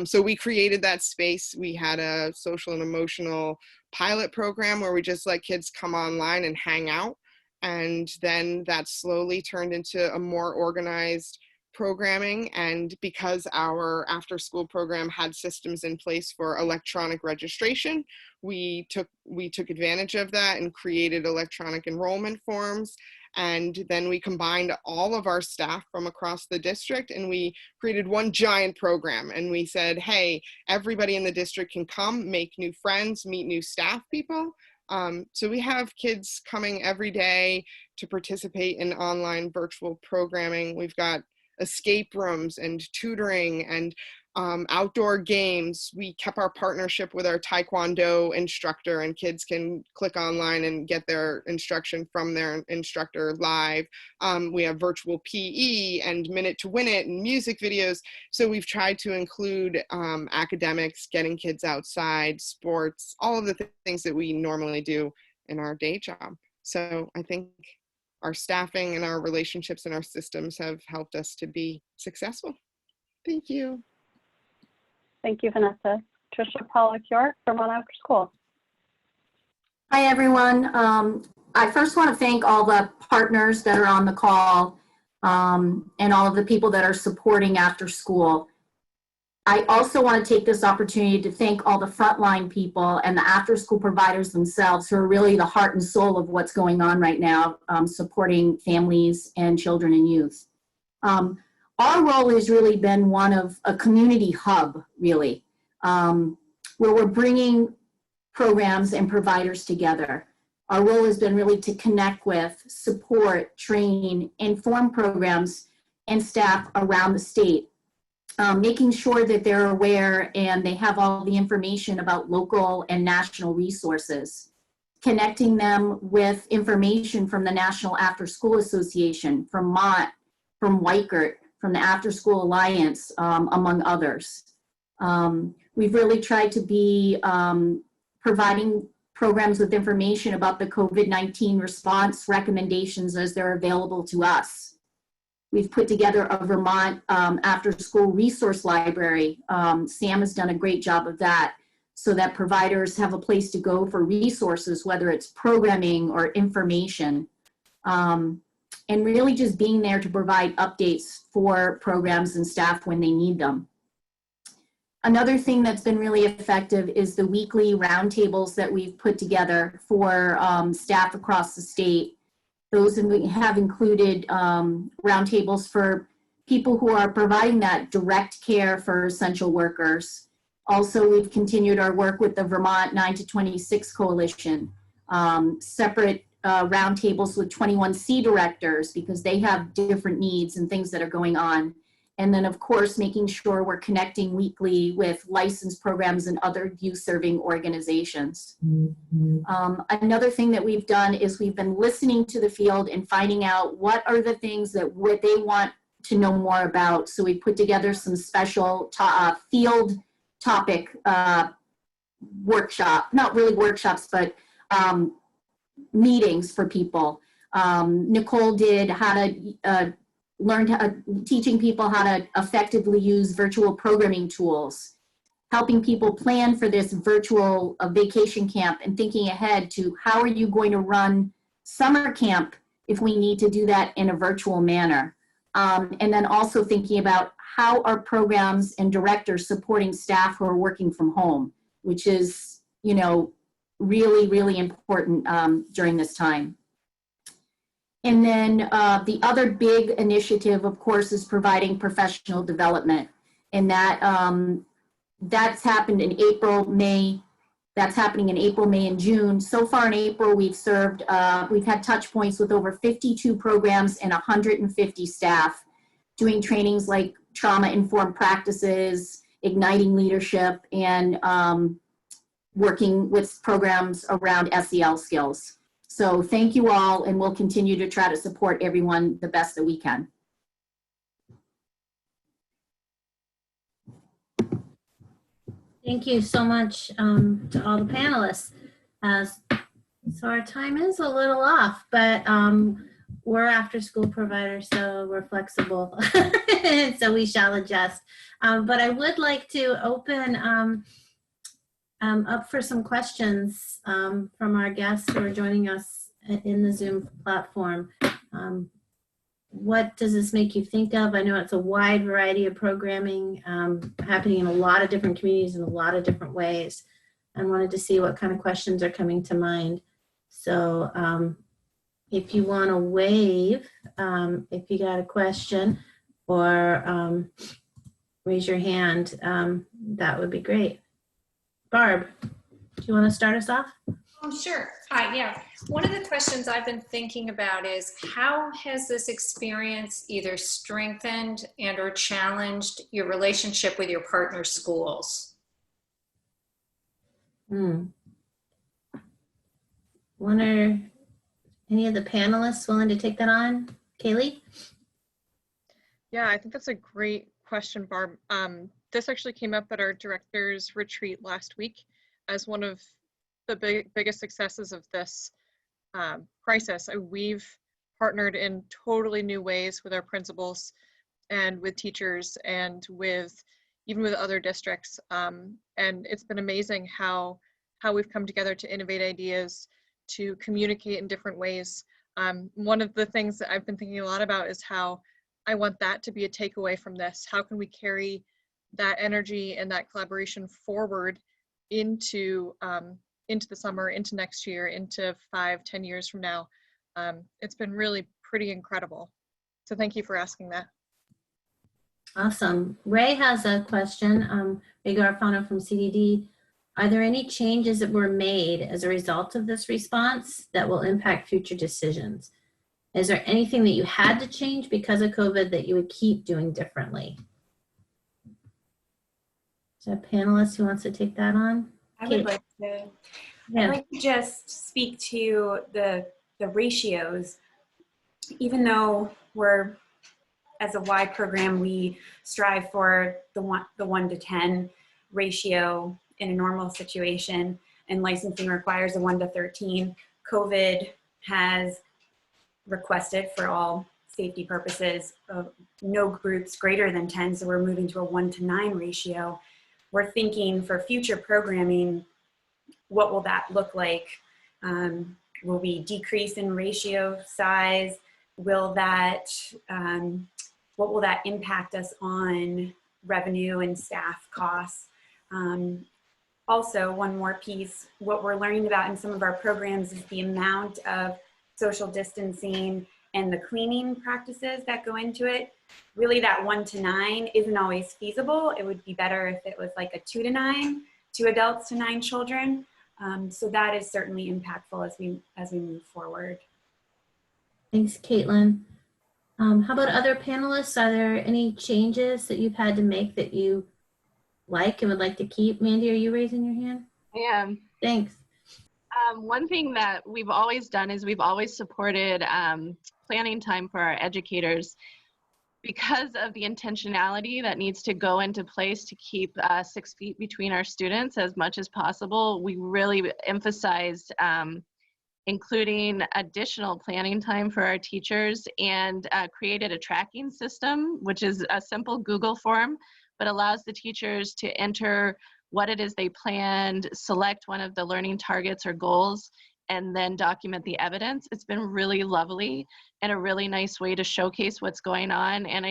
Speaker 12: So we created that space. We had a social and emotional pilot program where we just let kids come online and hang out. And then that slowly turned into a more organized programming. And because our after school program had systems in place for electronic registration, we took advantage of that and created electronic enrollment forms. And then we combined all of our staff from across the district, and we created one giant program. And we said, hey, everybody in the district can come, make new friends, meet new staff people. So we have kids coming every day to participate in online virtual programming. We've got escape rooms and tutoring, and outdoor games. We kept our partnership with our Taekwondo instructor, and kids can click online and get their instruction from their instructor live. We have virtual PE and Minute to Win It and music videos. So we've tried to include academics, getting kids outside, sports, all of the things that we normally do in our day job. So I think our staffing and our relationships and our systems have helped us to be successful. Thank you.
Speaker 3: Thank you, Venissa. Tricia, Pawlik-York, Vermont Afterschool.
Speaker 13: Hi, everyone. I first want to thank all the partners that are on the call and all of the people that are supporting after school. I also want to take this opportunity to thank all the frontline people and the after school providers themselves, who are really the heart and soul of what's going on right now, supporting families and children and youth. Our role has really been one of a community hub, really, where we're bringing programs and providers together. Our role has been really to connect with, support, train, inform programs and staff around the state, making sure that they're aware and they have all the information about local and national resources, connecting them with information from the National After School Association, from Mott, from Weikert, from the After School Alliance, among others. We've really tried to be providing programs with information about the COVID-19 response recommendations as they're available to us. We've put together a Vermont after school resource library. Sam has done a great job of that, so that providers have a place to go for resources, whether it's programming or information. And really just being there to provide updates for programs and staff when they need them. Another thing that's been really effective is the weekly roundtables that we've put together for staff across the state. Those have included roundtables for people who are providing that direct care for essential workers. Also, we've continued our work with the Vermont 9 to 26 Coalition, separate roundtables with 21C directors, because they have different needs and things that are going on. And then, of course, making sure we're connecting weekly with licensed programs and other youth-serving organizations. Another thing that we've done is we've been listening to the field and finding out what are the things that they want to know more about. So we put together some special field topic workshop, not really workshops, but meetings for people. Nicole did how to teaching people how to effectively use virtual programming tools, helping people plan for this virtual vacation camp and thinking ahead to how are you going to run summer camp if we need to do that in a virtual manner. And then also thinking about how are programs and directors supporting staff who are working from home, which is, you know, really, really important during this time. And then the other big initiative, of course, is providing professional development. And that's happened in April, May. That's happening in April, May, and June. So far in April, we've had touch points with over 52 programs and 150 staff, doing trainings like trauma-informed practices, igniting leadership, and working with programs around SEL skills. So thank you all, and we'll continue to try to support everyone the best that we can.
Speaker 1: Thank you so much to all the panelists. So our time is a little off, but we're after school providers, so we're flexible. So we shall adjust. But I would like to open up for some questions from our guests who are joining us in the Zoom platform. What does this make you think of? I know it's a wide variety of programming happening in a lot of different communities in a lot of different ways. I wanted to see what kind of questions are coming to mind. So if you want to wave, if you got a question, or raise your hand, that would be great. Barb, do you want to start us off?
Speaker 14: Oh, sure. Yeah. One of the questions I've been thinking about is how has this experience either strengthened and or challenged your relationship with your partner schools?
Speaker 1: One or any of the panelists willing to take that on? Kaylee?
Speaker 9: Yeah, I think that's a great question, Barb. This actually came up at our director's retreat last week as one of the biggest successes of this crisis. We've partnered in totally new ways with our principals and with teachers and even with other districts. And it's been amazing how we've come together to innovate ideas, to communicate in different ways. One of the things that I've been thinking a lot about is how I want that to be a takeaway from this. How can we carry that energy and that collaboration forward into the summer, into next year, into 5-10 years from now? It's been really pretty incredible. So thank you for asking that.
Speaker 1: Awesome. Ray has a question. Ray Garfano from CDD. Are there any changes that were made as a result of this response that will impact future decisions? Is there anything that you had to change because of COVID that you would keep doing differently? Is there a panelist who wants to take that on?
Speaker 8: I would like to.
Speaker 1: Yeah.
Speaker 8: I'd like to just speak to the ratios. Even though we're, as a Y program, we strive for the 1 to 10 ratio in a normal situation, and licensing requires a 1 to 13. COVID has requested, for all safety purposes, no groups greater than 10, so we're moving to a 1 to 9 ratio. We're thinking for future programming, what will that look like? Will we decrease in ratio size? Will that, what will that impact us on revenue and staff costs? Also, one more piece, what we're learning about in some of our programs is the amount of social distancing and the cleaning practices that go into it. Really, that 1 to 9 isn't always feasible. It would be better if it was like a 2 to 9, 2 adults to 9 children. So that is certainly impactful as we move forward.
Speaker 1: Thanks, Caitlin. How about other panelists? Are there any changes that you've had to make that you like and would like to keep? Mandy, are you raising your hand?
Speaker 4: I am.
Speaker 1: Thanks.
Speaker 4: One thing that we've always done is we've always supported planning time for our educators. Because of the intentionality that needs to go into place to keep 6 feet between our students as much as possible, we really emphasized including additional planning time for our teachers, and created a tracking system, which is a simple Google form, but allows the teachers to enter what it is they planned, select one of the learning targets or goals, and then document the evidence. It's been really lovely and a really nice way to showcase what's going on. And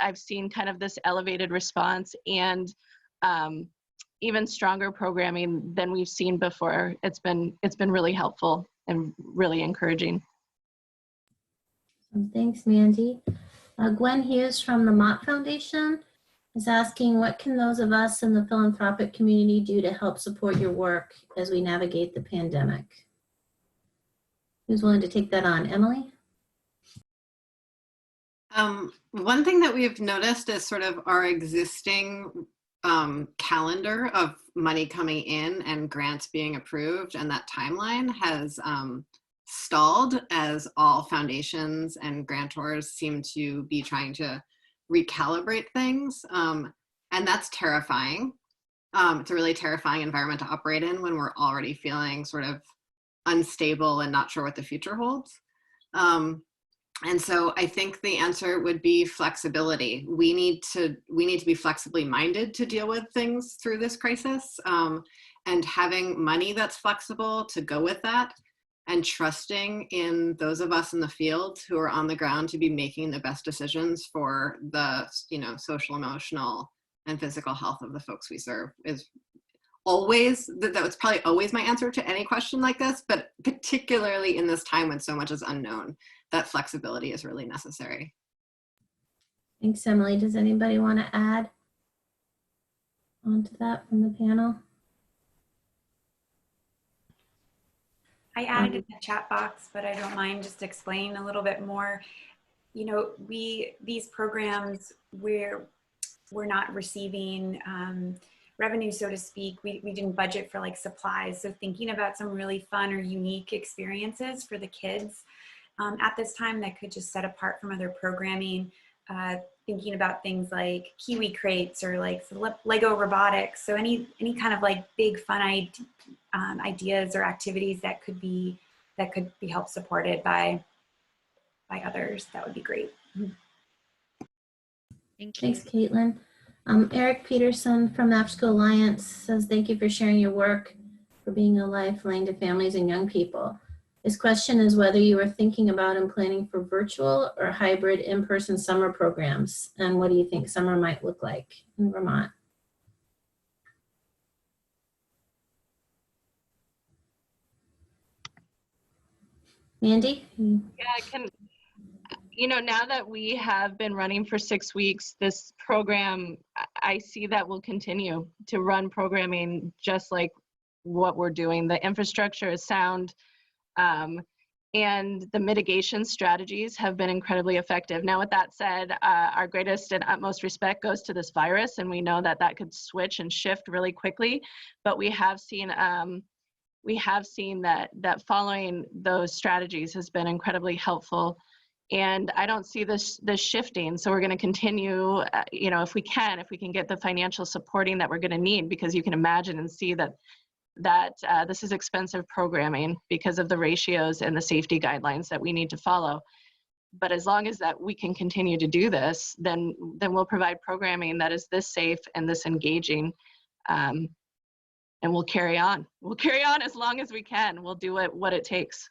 Speaker 4: I've seen kind of this elevated response and even stronger programming than we've seen before. It's been really helpful and really encouraging.
Speaker 1: Thanks, Mandy. Gwen Hughes from the Mott Foundation is asking, what can those of us in the philanthropic community do to help support your work as we navigate the pandemic? Who's willing to take that on? Emilie?
Speaker 10: One thing that we've noticed is sort of our existing calendar of money coming in and grants being approved, and that timeline has stalled as all foundations and grantors seem to be trying to recalibrate things. And that's terrifying. It's a really terrifying environment to operate in when we're already feeling sort of unstable and not sure what the future holds. And so I think the answer would be flexibility. We need to be flexibly minded to deal with things through this crisis, and having money that's flexible to go with that, and trusting in those of us in the field who are on the ground to be making the best decisions for the, social, emotional, and physical health of the folks we serve is always, that was probably always my answer to any question like this, but particularly in this time when so much is unknown, that flexibility is really necessary.
Speaker 1: Thanks, Emilie. Does anybody want to add onto that from the panel?
Speaker 8: I added in the chat box, but I don't mind just explaining a little bit more. You know, these programs, we're not receiving revenue, so to speak. We didn't budget for like supplies. So thinking about some really fun or unique experiences for the kids at this time that could just set apart from other programming. Thinking about things like Kiwi crates or like Lego robotics. So any kind of like big fun ideas or activities that could be help supported by others, that would be great.
Speaker 1: Thanks, Caitlin. Eric Peterson from the Afterschool Alliance says, thank you for sharing your work, for being a lifeline to families and young people. His question is whether you are thinking about and planning for virtual or hybrid in-person summer programs, and what do you think summer might look like in Vermont? Mandy?
Speaker 4: Yeah, now that we have been running for 6 weeks, this program, I see that will continue to run programming just like what we're doing. The infrastructure is sound, and the mitigation strategies have been incredibly effective. Now, with that said, our greatest and utmost respect goes to this virus, and we know that that could switch and shift really quickly, but we have seen that following those strategies has been incredibly helpful. And I don't see this shifting. So we're going to continue, if we can get the financial supporting that we're going to need, because you can imagine and see that this is expensive programming because of the ratios and the safety guidelines that we need to follow. But as long as that we can continue to do this, then we'll provide programming that is this safe and this engaging. And we'll carry on. We'll carry on as long as we can. We'll do what it takes.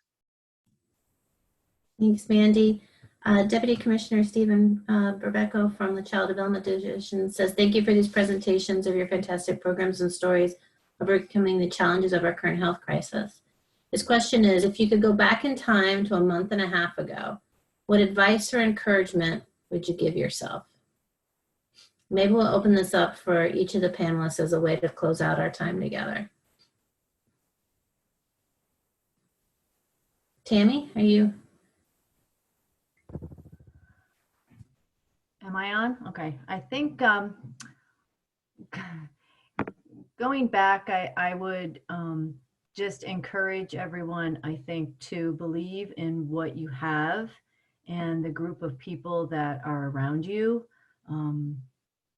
Speaker 1: Thanks, Mandy. Deputy Commissioner Stephen Berbecco from the Child Development Division says, thank you for these presentations of your fantastic programs and stories overcoming the challenges of our current health crisis. His question is, if you could go back in time to a month and a half ago, what advice or encouragement would you give yourself? Maybe we'll open this up for each of the panelists as a way to close out our time together. Tami, are you?
Speaker 6: Am I on? Okay. I think going back, I would just encourage everyone, I think, to believe in what you have and the group of people that are around you.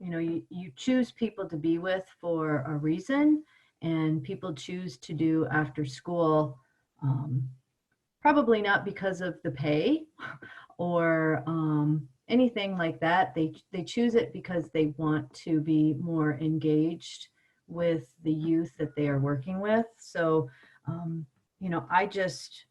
Speaker 6: You choose people to be with for a reason, and people choose to do after school, probably not because of the pay or anything like that. They choose it because they want to be more engaged with the youth that they are working with. So, I just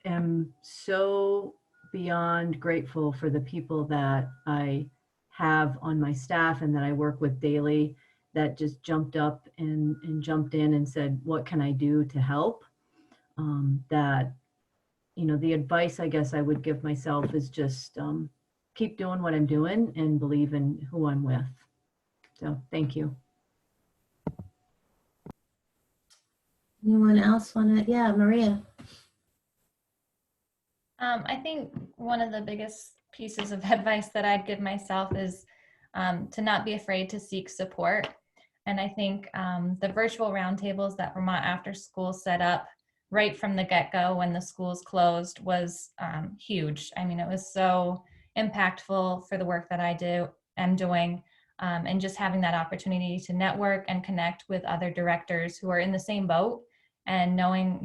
Speaker 6: am so beyond grateful for the people that I have on my staff and that I work with daily that just jumped up and jumped in and said, what can I do to help? The advice I guess I would give myself is just keep doing what I'm doing and believe in who I'm with. So thank you.
Speaker 1: Anyone else want to? Yeah, Maria.
Speaker 7: I think one of the biggest pieces of advice that I'd give myself is to not be afraid to seek support. And I think the virtual roundtables that Vermont After School set up right from the get-go when the schools closed was huge. I mean, it was so impactful for the work that am doing, and just having that opportunity to network and connect with other directors who are in the same boat, and knowing,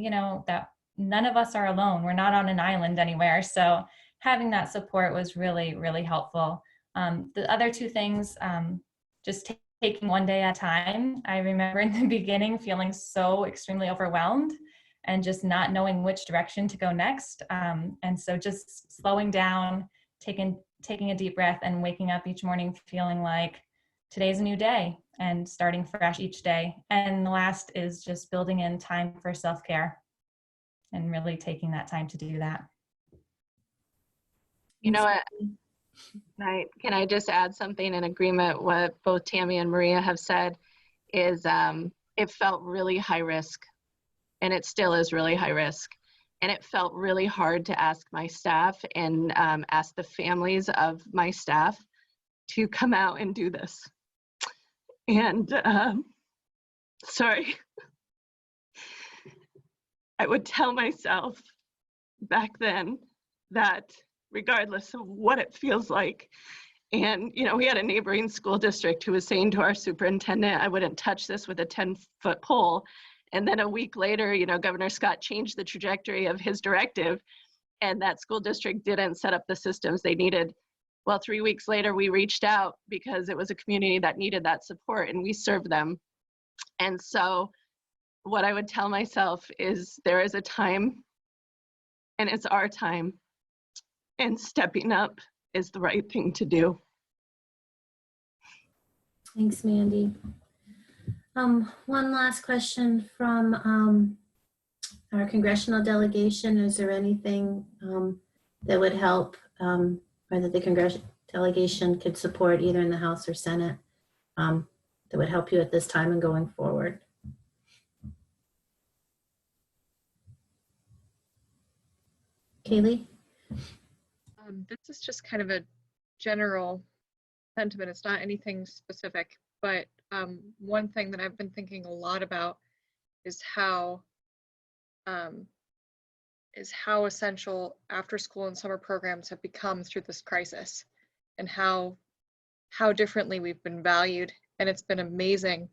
Speaker 7: that none of us are alone. We're not on an island anywhere. So having that support was really, really helpful. The other two things, just taking one day at a time. I remember in the beginning feeling so extremely overwhelmed and just not knowing which direction to go next. And so just slowing down, taking a deep breath, and waking up each morning feeling like today's a new day and starting fresh each day. And the last is just building in time for self-care and really taking that time to do that.
Speaker 4: You know what? Can I just add something in agreement what both Tami and Maria have said is it felt really high risk. and it still is really high risk. And it felt really hard to ask my staff and ask the families of my staff to come out and do this. And sorry, I would tell myself back then that regardless of what it feels like, and we had a neighboring school district who was saying to our superintendent, I wouldn't touch this with a 10-foot pole. And then a week later, Governor Scott changed the trajectory of his directive, and that school district didn't set up the systems they needed. Well, 3 weeks later, we reached out because it was a community that needed that support, and we served them. And so what I would tell myself is there is a time, and it's our time, and stepping up is the right thing to do.
Speaker 1: Thanks, Mandy. One last question from our congressional delegation. Is there anything that would help or that the congressional delegation could support either in the House or Senate that would help you at this time and going forward? Kaylee?
Speaker 9: This is just kind of a general sentiment. It's not anything specific, but one thing that I've been thinking a lot about is how essential after school and summer programs have become through this crisis, and how differently we've been valued, and it's been amazing.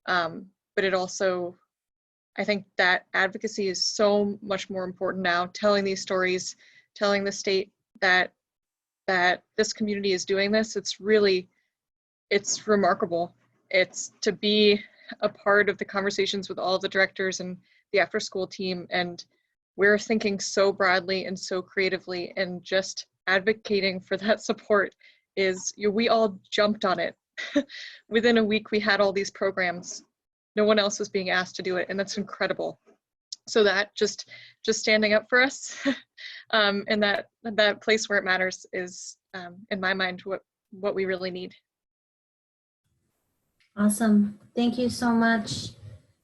Speaker 9: But it also, I think that advocacy is so much more important now, telling these stories, telling the state that this community is doing this. It's remarkable. It's to be a part of the conversations with all of the directors and the after school team, and we're thinking so broadly and so creatively, and just advocating for that support is, we all jumped on it. Within a week we had all these programs. No one else was being asked to do it, and that's incredible. So that just standing up for us and that place where it matters is, in my mind, what we really need.
Speaker 1: Awesome. Thank you so much.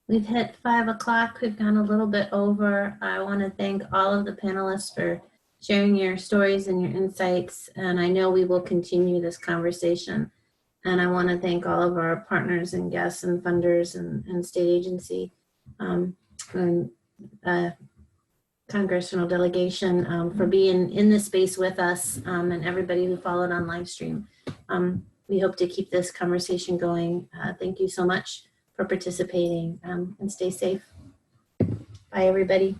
Speaker 1: We've hit 5 o'clock. We've gone a little bit over. I want to thank all of the panelists for sharing your stories and your insights. And I know we will continue this conversation. And I want to thank all of our partners and guests and funders and state agency and congressional delegation for being in this space with us, and everybody who followed on live stream. We hope to keep this conversation going. Thank you so much for participating, and stay safe. Bye, everybody.